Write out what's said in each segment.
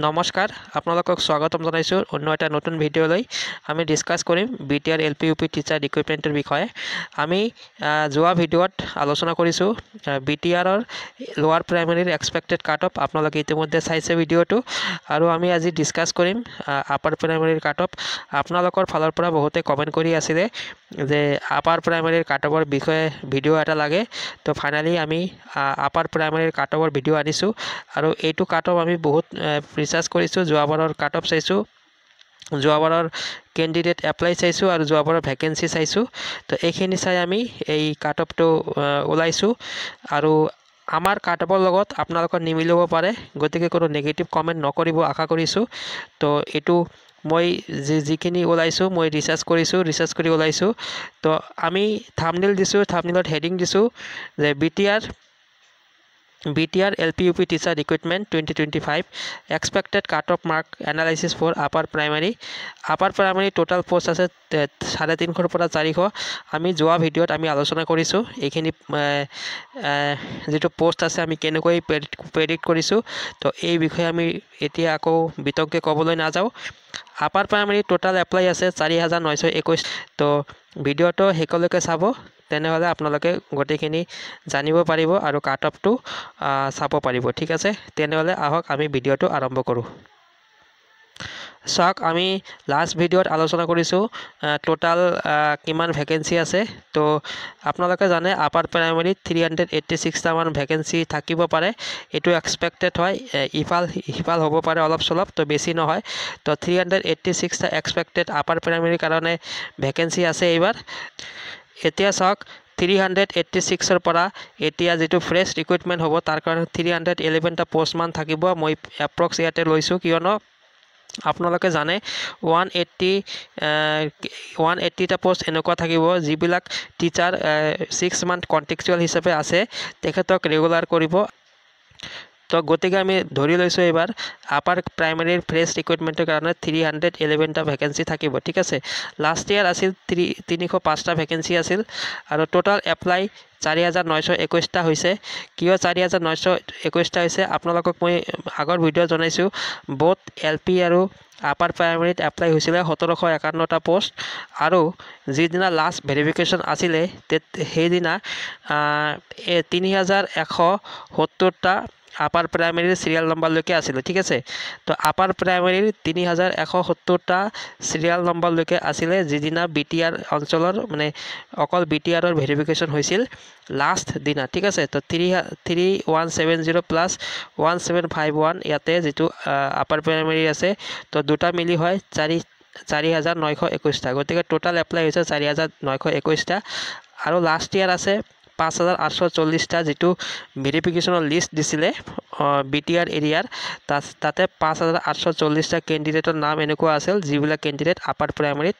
নমস্কাৰ আপোনালোকক স্বাগতম জনাইছোঁ অন্য এটা নতুন ভিডিঅ'লৈ আমি ডিসকাস কৰিম বিটিআৰ এলপি ইউপি টিচাৰ ৰিক্ৰুটমেণ্টৰ বিষয়ে আমি যোৱা ভিডিঅ'ত আলোচনা কৰিছোঁ বিটিআৰৰ লোৱাৰ প্ৰাইমাৰীৰ এক্সপেক্টেড কাট অফ আপোনালোকে ইতিমধ্যে চাইছে ভিডিঅ'টো আৰু আমি আজি ডিসকাস কৰিম আপাৰ প্ৰাইমাৰীৰ কাট অফ আপোনালোকৰ ফালৰ পৰা বহুতে কমেন্ট কৰি আছিল যে আপাৰ প্ৰাইমাৰীৰ কাট অফৰ বিষয়ে ভিডিঅ' এটা লাগে তো ফাইনালি আমি আপাৰ প্ৰাইমাৰীৰ কাট অফৰ ভিডিঅ' আনিছোঁ আৰু এইটো কাট অফ আমি বহুত ৰিসাৰ্চ কৰিছোঁ যোৱাবাৰৰ কাট অফ চাইছোঁ যোৱাবাৰৰ ক্যান্ডিডেট এপ্লাই চাইছোঁ আৰু যোৱাবাৰৰ ভ্যাকেন্সি চাইছোঁ তো এইখিনি চাই আমি এই কাট অফটো ওলাইছোঁ আৰু আমাৰ কাট অফৰ লগত আপোনালোকৰ নিমিলিব পাৰে গতিকে কোনো নেগেটিভ কমেন্ট নকৰিব আশা কৰিছোঁ তো এটো মই যিখিনি ওলাইছোঁ মই ৰিসাৰ্চ কৰি ওলাইছোঁ তো আমি থাম্বনেল দিছোঁ থাম্বনেলত হেডিং দিছোঁ যে BTR LPUP teacher recruitment 2025 expected cut-off mark analysis for upper primary total post আছে 350 পৰা 400 আমি যোৱা ভিডিঅ'ত আমি আলোচনা কৰিছোঁ এইখিনি যেটো পোষ্ট আছে আমি কেনেকৈ প্ৰেডিক্ট কৰিছোঁ তো এই বিষয়ে আমি এতিয়া আকৌ বিতংকে ক'বলৈ নাযাওঁ আপাৰ প্ৰাইমাৰী টোটাল এপ্লাই আছে 4921 তো ভিডিঅ'টো হেকলৈকে চাব তেনেহলে আপোনালোকে গটেখিনি জানিব পাৰিব আৰু কাট অফটো চাব পাৰিব ঠিক আছে তেনেহলে আহক আমি ভিডিঅ'টো আৰম্ভ কৰো সাক আমি লাষ্ট ভিডিঅ'ত আলোচনা কৰিছো টোটাল কিমান ভ্যাকেন্সি আছে তো আপোনালোকে জানে আপাৰ প্ৰাইমাৰী 386 টা মান ভ্যাকেন্সি থাকিব পাৰে এটো এক্সপেক্টেড হয় ইফাল হ'ব পাৰে অলপ সলপ তো বেছি নহয় তো 386 টা এক্সপেক্টেড আপাৰ প্ৰাইমাৰীৰ কাৰণে ভ্যাকেন্সি আছে এইবাৰ এতিয়া সাক 386 ৰ পৰা এতিয়া যেটো ফ্ৰেশ ৰিক্ৰুটমেন্ট হ'ব তাৰ কাৰণে 311 টা পোষ্ট মান থাকিব মই এপ্ৰক্স ইয়াতে লৈছো কিয়নো আপোনালোকে জানে 180 টা পোষ্ট এনেকুৱা থাকিব যিবিলাক টিচাৰ 6 মান্থ কন্ট্ৰাকচুৱেল হিচাপে আছে তেখেতক ৰেগুলাৰ কৰিব তো গতিকে আমি ধৰি লৈছো এবাৰ আপাৰ প্ৰাইমাৰীৰ ফ্ৰেশ ৰিক্ৰুটমেন্টৰ কাৰণে 311 টা ভ্যাকেন্সি থাকিব ঠিক আছে লাষ্ট ইয়াৰ আছিল 305 টা ভ্যাকেন্সি আছিল আৰু টোটাল এপ্লাই 4921 টা হৈছে কিয় 4921 টা হৈছে আপোনালোকক মই আগৰ ভিডিঅ জনাইছো বহুত এলপি আৰু আপাৰ প্ৰাইমাৰীত এপ্লাই হৈছিল 1751 টা পোষ্ট আৰু যিদিনা লাষ্ট ভেৰিফিকেশন আছিল সেইদিনা 3170 টা আপার প্রাইমারি সিরিয়াল নাম্বার লৈকে আছিল ঠিক আছে তো আপার প্রাইমারি 3170 টা সিরিয়াল নাম্বার লৈকে আছিল যিদিনা বিটিআর অঞ্চলৰ মানে অকল বিটিআৰৰ ভেৰিফিকেশন হৈছিল লাষ্ট দিনা ঠিক আছে তো 3170 প্লাস 1751 ইয়াতে যেটো আপার প্রাইমারি আছে তো দুটা মিলি হয় 4921 টা গতিকে টোটাল এপ্লাই হৈছে 4921 টা আৰু লাষ্ট ইয়াৰ আছে 5840 টা যেটো ভেৰিফিকেশনৰ লিষ্ট দিছিলে বিটিআৰ এৰিয়াৰ তাতে 5840 টা ক্যান্ডিডেটৰ নাম এনেকুৱা আছিল যিবিলাক ক্যান্ডিডেট আপাৰ প্ৰাইমাৰীত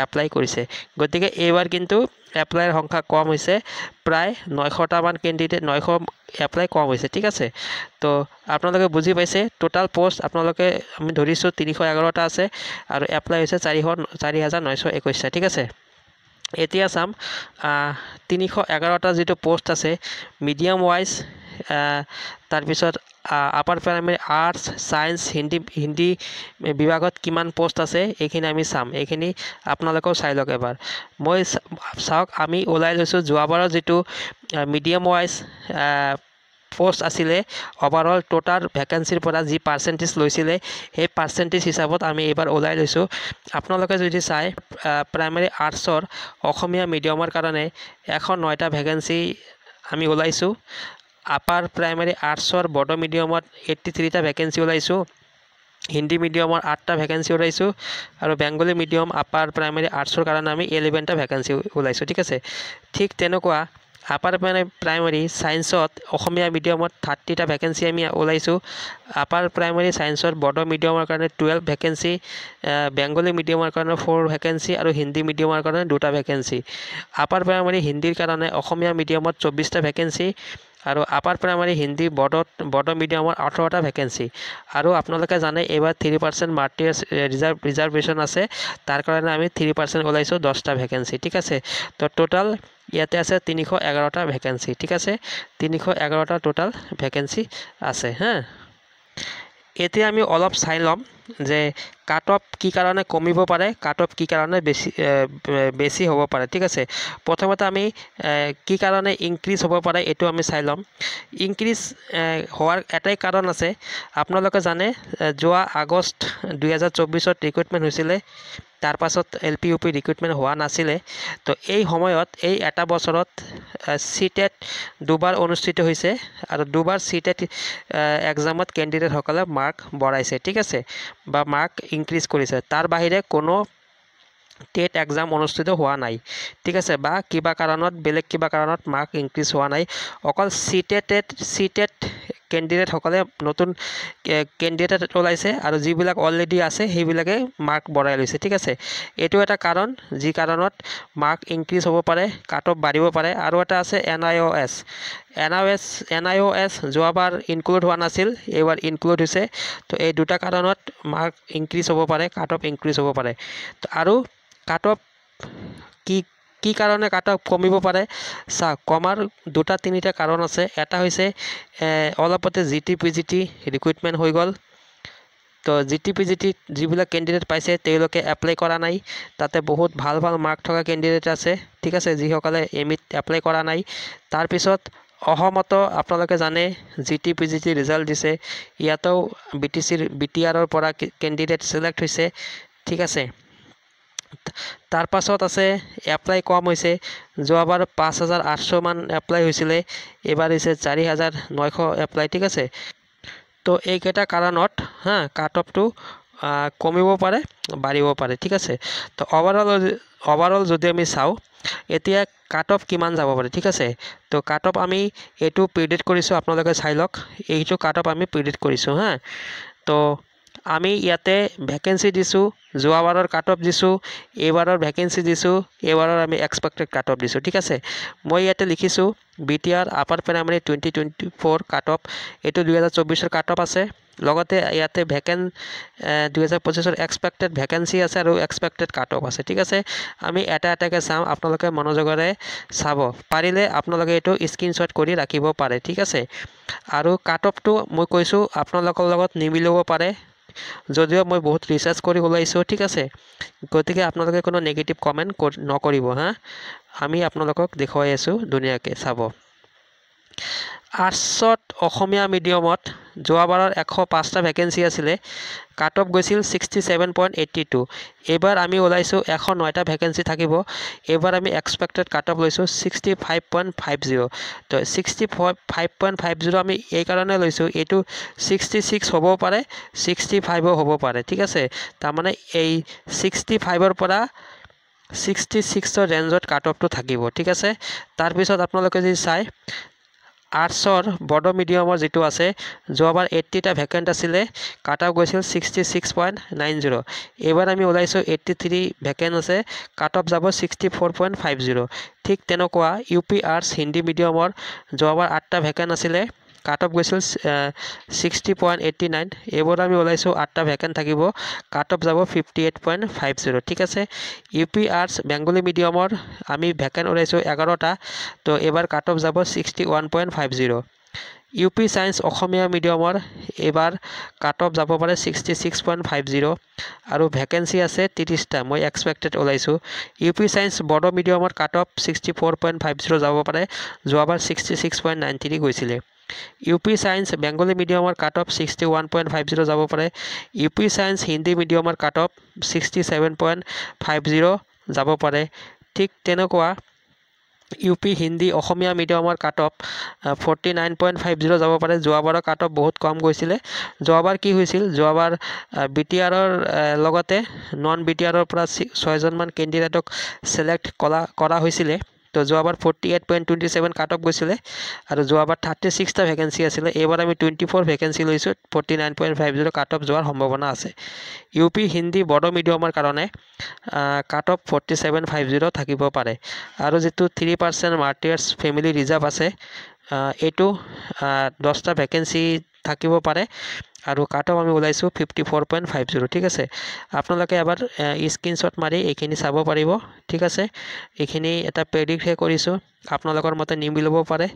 এপ্লাই কৰিছে গতিকে এইবাৰ কিন্তু এপ্লাইৰ সংখ্যা কম হৈছে প্ৰায় 900 টা মান ক্যান্ডিডেট 900 এপ্লাই কম হৈছে ঠিক আছে তো আপোনালোকে বুজি পাইছে টোটাল পোষ্ট আপোনালোকে আমি ধৰিছো 311 টা আছে আৰু এপ্লাই হৈছে 4921 টা ঠিক আছে এতিয়া সাম 311 টা যেটো পোষ্ট আছে মিডিয়াম ওয়াইজ তাৰ পিছত upper primary arts science Hindi বিভাগত কিমান পোষ্ট আছে এইখিনি আমি চাম এইখিনি আপোনালোকক চাই লওক এবাৰ মই চাওক আমি ওলাই লৈছো যোৱাবাৰৰ যেটো মিডিয়াম ওয়াইজ পোষ্ট আছিলে ওভাৰঅল টোটাল ভ্যাকেন্সিৰ পৰা যি পাৰ্সেন্টেজ লৈছিলে এই পাৰ্সেন্টেজ হিচাপত আমি এবাৰ ওলাই লৈছো আপোনালোকে যদি চাই প্ৰাইমাৰী আৰ্টছৰ অসমীয়া মিডিয়ামৰ কাৰণে 109 টা ভ্যাকেন্সি আমি ওলাইছো আপাৰ প্ৰাইমাৰী আৰ্টছৰ বড়ো মিডিয়ামত 83 টা ভ্যাকেন্সি ওলাইছো হিন্দি মিডিয়ামৰ 8 টা ভ্যাকেন্সি ওলাইছো আৰু বেঙ্গলী মিডিয়াম আপাৰ প্ৰাইমাৰী আৰ্টছৰ কাৰণে আমি 11 টা ভ্যাকেন্সি ওলাইছো ঠিক আছে ঠিক তেনেকুৱা আপাৰ প্ৰাইমাৰী সায়েন্সত অসমীয়া মিডিয়ামত 30 টা ভ্যাকেন্সি আমি ওলাইছো আপাৰ প্ৰাইমাৰী সায়েন্সৰ বড়ো মিডিয়ামৰ কাৰণে 12 ভ্যাকেন্সি বেঙ্গলী মিডিয়ামৰ কাৰণে 4 ভ্যাকেন্সি আৰু হিন্দি মিডিয়ামৰ কাৰণে 2টা ভ্যাকেন্সি আপাৰ প্ৰাইমাৰী হিন্দিৰ কাৰণে অসমীয়া মিডিয়ামত 24 টা ভ্যাকেন্সি আৰু আপাৰ প্ৰাইমাৰী হিন্দি বড়ো মিডিয়ামৰ 18 টা ভ্যাকেন্সি আৰু আপোনালোকে জানে এবাৰ 3% মাৰ্টি ৰিজাৰ্ভেশন আছে তাৰ কাৰণে আমি 3% ওলাইছো 10 টা ভ্যাকেন্সি ঠিক আছে তো টোটাল ইয়াতে আছে 311 টা ভ্যাকেন্সি ঠিক আছে 311 টা টোটাল ভ্যাকেন্সি আছে হ্যাঁ এতিয়া আমি অলপ চাই ল'ম যে কাট অফ কি কাৰণে কমিব পাৰে, কাট অফ কি কাৰণে বেছি হ'ব পাৰে। ঠিক আছে, প্ৰথমতে আমি কি কাৰণে ইনক্ৰিজ হ'ব পাৰে এইটো আমি চাই ল'ম। ইনক্ৰিজ হোৱাৰ এটাই কাৰণ আছে, আপোনালোকে জানে যোৱা আগষ্ট 2024 ৰিক্ৰুইটমেণ্ট হৈছিলে, তাৰ পাছত LP UP ৰিক্ৰুইটমেণ্ট হোৱা নাছিলে। তো এই সময়ত এই এটা বছৰত CTET দুবাৰ অনুষ্ঠিত হৈছে আৰু দুবাৰ CTET এক্সামত কেণ্ডিডেটসকলে মাৰ্ক বঢ়াইছে। ঠিক আছে, বা মাৰ্ক ইনক্ৰিজ কৰিছে। তাৰ বাহিৰে কোনো টেট এক্সাম অনুষ্ঠিত হোৱা নাই। ঠিক আছে, বা কিবা কাৰণত বেলেগ কিবা কাৰণত মাৰ্ক ইনক্ৰিজ হোৱা নাই। অকল CTET কেণ্ডিডেটসকলে নতুন কেণ্ডিডেট ওলাইছে আৰু যিবিলাক অলৰেডি আছে সেইবিলাকে মাৰ্ক বঢ়াই লৈছে। ঠিক আছে, এইটো এটা কাৰণ যি কাৰণত মাৰ্ক ইনক্ৰিজ হ'ব পাৰে, কাট অফ বাঢ়িব পাৰে। আৰু এটা আছে NIOS যোৱাবাৰ ইনক্লুড হোৱা নাছিল, এইবাৰ ইনক্লুড হৈছে। তো এই দুটা কাৰণত মাৰ্ক ইনক্ৰিজ হ'ব পাৰে, কাট অফ ইনক্ৰিজ হ'ব পাৰে। আৰু কাট অফ কি কাৰণে কাট অফ কমিব পাৰে, কমাৰ দুটা তিনিটা কাৰণ আছে। এটা হৈছে অলপতে GT/PGT ৰিক্ৰুইটমেণ্ট হৈ গ'ল। তো GT/PGT যিবিলাক কেণ্ডিডেট পাইছে তেওঁলোকে এপ্লাই কৰা নাই। তাতে বহুত ভাল মাৰ্ক থকা কেণ্ডিডেট আছে। ঠিক আছে, যিসকলে ME এপ্লাই কৰা নাই। তাৰপিছত অসমতো আপোনালোকে জানে GT/PGT ৰিজাল্ট দিছে, ইয়াতেও BTRৰ পৰা কেণ্ডিডেট ছিলেক্ট হৈছে। ঠিক আছে, তাৰ পাছত আছে এপ্লাই কম হৈছে। যোৱাবাৰ 5,800 মান এপ্লাই হৈছিলে, এইবাৰ হৈছে 4,900 এপ্লাই। ঠিক আছে, তো এইকেইটা কাৰণত কাট অফটো কমিব পাৰে, বাঢ়িব পাৰে। ঠিক আছে, তো অভাৰঅল যদি আমি চাওঁ এতিয়া কাট অফ কিমান যাব পাৰে। ঠিক আছে, তো কাট অফ আমি এইটো প্ৰিডিক্ট কৰিছোঁ, আপোনালোকে চাই লওক। এইটো কাট অফ আমি প্ৰিডিক্ট কৰিছোঁ। তো আমি ইয়াতে ভেকেঞ্চি দিছোঁ, যোৱাবাৰৰ কাট অফ দিছোঁ, এইবাৰৰ ভেকেঞ্চি দিছোঁ, এইবাৰৰ আমি এক্সপেক্টেড কাট অফ দিছোঁ। ঠিক আছে, মই ইয়াতে লিখিছোঁ BTR upper primary 2024 cut off, এইটো 2024 কাট অফ আছে। লগতে ইয়াতে 2025 এক্সপেক্টেড ভেকেঞ্চি আছে আৰু এক্সপেক্টেড কাট অফ আছে। ঠিক আছে, আমি এটা এটাকৈ চাম, আপোনালোকে মনোযোগেৰে চাব। পাৰিলে আপোনালোকে এইটো স্ক্ৰীনশ্বট কৰি ৰাখিব পাৰে। ঠিক আছে, আৰু কাট অফটো মই কৈছোঁ আপোনালোকৰ লগত নিমিলিব পাৰে, যদিও মই বহুত ৰিচাৰ্চ কৰি ওলাইছোঁ। ঠিক আছে, গতিকে আপোনালোকে কোনো নেগেটিভ কমেণ্ট নকৰিব। আমি আপোনালোকক দেখুৱাই আছোঁ ধুনীয়াকৈ চাব। আৰ্টছত অসমীয়া মিডিয়ামত যোৱাবাৰৰ 105টা ভেকেঞ্চি আছিলে, কাট অফ গৈছিল 67.82। এইবাৰ আমি ওলাইছোঁ 109টা ভেকেঞ্চি থাকিব। এইবাৰ আমি এক্সপেক্টেড কাট অফ লৈছোঁ 65.50। তো 65.50 আমি এইকাৰণে লৈছোঁ, এইটো 66 হ'বও পাৰে, 65ও হ'ব পাৰে। ঠিক আছে, তাৰমানে এই 65ৰ পৰা 66ৰ ৰেঞ্জত কাট অফটো থাকিব। ঠিক আছে, তাৰপিছত আপোনালোকে যদি চাই আৰ্টছৰ বড়ো মিডিয়ামৰ যিটো আছে, যোৱাবাৰ 80টা ভেকেণ্ট আছিলে, কাট অফ গৈছিল 66.90। এইবাৰ আমি ওলাইছোঁ 83 ভেকেণ্ট আছে, কাট অফ যাব 64.50। ঠিক তেনেকুৱা UP আৰ্টছ হিন্দী মিডিয়ামৰ যোৱাবাৰ 8টা ভেকেণ্ট আছিলে, কাট অফ গৈছিল 60.89। এইবাৰ আমি ওলাইছোঁ 8টা ভেকেণ্ট থাকিব, কাট অফ যাব 58.50। ঠিক আছে, UP আৰ্টছ বেংগলী মিডিয়ামৰ আমি ভেকেণ্ট ওলাইছোঁ 11টা, তো এইবাৰ কাট অফ যাব 61.50। UP ছায়েন্স অসমীয়া মিডিয়ামৰ এইবাৰ কাট অফ যাব পাৰে 66.50 আৰু ভেকেঞ্চি আছে 30টা, মই এক্সপেক্টেড ওলাইছোঁ। UP ছায়েন্স বড়ো মিডিয়ামৰ কাট অফ 64.50 যাব পাৰে, যোৱাবাৰ 66.93 গৈছিলে। UP ছায়েন্স বেংগলী মিডিয়ামৰ কাট অফ 61.50 যাব পাৰে। UP ছায়েন্স হিন্দী মিডিয়ামৰ কাট অফ 67.50 যাব পাৰে। ঠিক তেনেকুৱা UP হিন্দী অসমীয়া মিডিয়ামৰ কাট অফ 49.50 যাব পাৰে। যোৱাবাৰৰ কাট অফ বহুত কম গৈছিলে। যোৱাবাৰ কি হৈছিল, যোৱাবাৰ BTRৰ লগতে নন BTRৰ পৰা 6জনমান কেণ্ডিডেটক ছিলেক্ট কৰা হৈছিলে। তো যোৱাবাৰ 48.27 কাট অফ গৈছিলে আৰু যোৱাবাৰ 36টা ভেকেঞ্চি আছিলে। এইবাৰ আমি 24 ভেকেঞ্চি লৈছোঁ, 49.50 কাট অফ যোৱাৰ সম্ভাৱনা আছে। UP হিন্দী বড়ো মিডিয়ামৰ কাৰণে কাট অফ 47.50 থাকিব পাৰে। আৰু যিটো 3% মাৰ্টিয়াৰ্ছ ফেমিলি ৰিজাৰ্ভ আছে, এইটো 10টা ভেকেঞ্চি থাকিব পাৰে আৰু কাট অফ আমি ওলাইছোঁ 54.50 ঠিক আছে আপোনালোকে এবাৰ স্ক্ৰীনশ্বট মাৰি এইখিনি চাব পাৰিব ঠিক আছে এইখিনি এটা প্ৰেডিক্টহে কৰিছোঁ আপোনালোকৰ মতে নিমিলিব পাৰে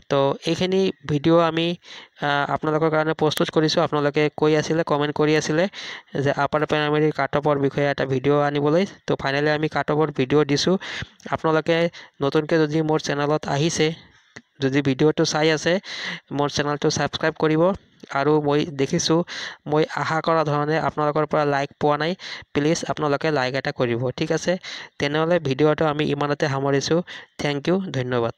তো এইখিনি ভিডিঅ' আমি আপোনালোকৰ কাৰণে প্ৰস্তুত কৰিছোঁ আপোনালোকে কৈ আছিলে কমেণ্ট কৰি আছিলে যে আপাৰ প্ৰাইমেৰী কাট অফৰ বিষয়ে এটা ভিডিঅ' আনিবলৈ তো ফাইনেলি আমি কাট অফৰ ভিডিঅ' দিছোঁ আপোনালোকে নতুনকৈ যদি মোৰ চেনেলত আহিছে যদি ভিডিঅ'টো চাই আছে মোৰ চেনেলটো ছাবস্ক্ৰাইব কৰিব আৰু মই দেখিছোঁ মই আশা কৰা ধৰণে আপোনালোকৰ পৰা লাইক পোৱা নাই প্লিজ আপোনালোকে লাইক এটা কৰিব ঠিক আছে তেনেহ'লে ভিডিঅ'টো আমি ইমানতে সামৰিছোঁ থেংক ইউ ধন্যবাদ